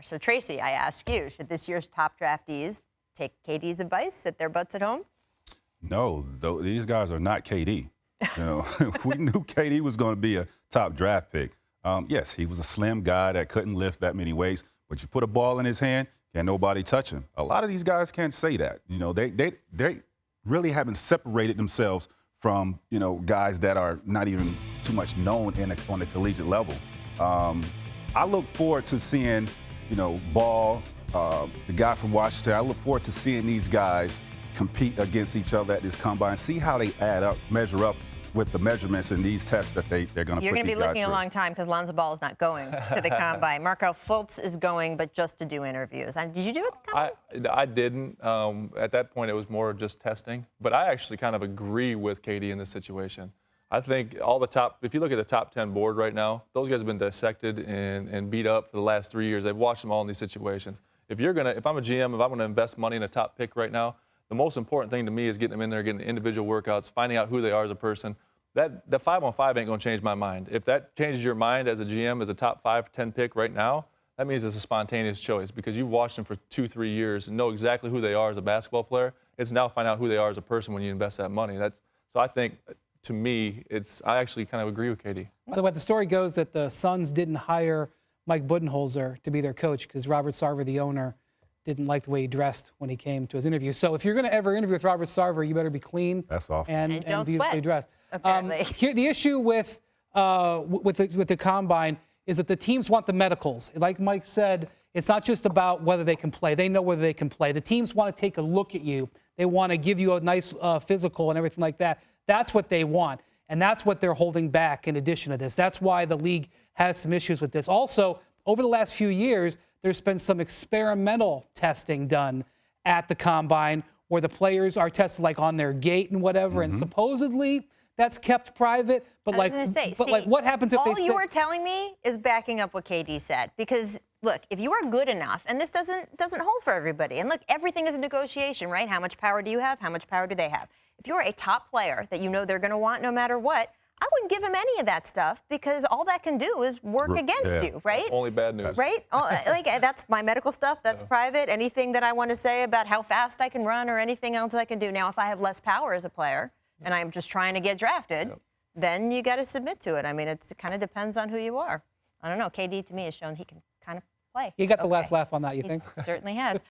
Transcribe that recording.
So, Tracy, I ask you, should this year's top draftees take KD's advice, sit their butts at home? No, these guys are not KD. You know, we knew KD was going to be a top draft pick. Yes, he was a slim guy that couldn't lift that many weights, but you put a ball in his hand, can't nobody touch him. A lot of these guys can't say that. You know, they really haven't separated themselves from, you know, guys that are not even too much known on the collegiate level. I look forward to seeing, you know, Ball, the guy from Washington. I look forward to seeing these guys compete against each other at this combine, see how they add up, measure up with the measurements in these tests that they're going to put these guys through. You're going to be looking a long time because Lonzo Ball is not going to the combine. Markelle Fultz is going, but just to do interviews. And did you do it? I didn't. At that point, it was more just testing. But I actually kind of agree with KD in this situation. I think if you look at the top 10 board right now, those guys have been dissected and beat up for the last 3 years. They've watched them all in these situations. If I'm a GM, if I'm going to invest money in a top pick right now, the most important thing to me is getting them in there, getting individual workouts, finding out who they are as a person. The 5-on-5 ain't going to change my mind. If that changes your mind as a GM, as a top 5, 10 pick right now, that means it's a spontaneous choice because you've watched them for 2-3 years and know exactly who they are as a basketball player. It's now find out who they are as a person when you invest that money. So I think, to me, I actually kind of agree with KD. By the way, the story goes that the Suns didn't hire Mike Budenholzer to be their coach because Robert Sarver, the owner, didn't like the way he dressed when he came to his interview. So if you're going to ever interview with Robert Sarver, you better be clean. That's awesome. And don't beautifully sweat, dressed. apparently. Here, the issue with the combine is that the teams want the medicals. Like Mike said, it's not just about whether they can play. They know whether they can play. The teams want to take a look at you. They want to give you a nice physical and everything like that. That's what they want. And that's what they're holding back in addition to this. That's why the league has some issues with this. Also, over the last few years, there's been some experimental testing done at the combine where the players are tested like on their gait and whatever, and supposedly that's kept private. But I was going to say, what happens if all they you were telling me is backing up what KD said. Because look, if you are good enough, and this doesn't hold for everybody, and look, everything is a negotiation, right? How much power do you have? How much power do they have? If you're a top player that you know they're going to want no matter what, I wouldn't give him any of that stuff because all that can do is work against you, right? Only bad news. Right? Like, that's my medical stuff. That's private. Anything that I want to say about how fast I can run or anything else I can do. Now, if I have less power as a player and I'm just trying to get drafted, then you got to submit to it. I mean, it kind of depends on who you are. I don't know. KD, to me, has shown he can kind of play. He got the last laugh on that, you think? He certainly has.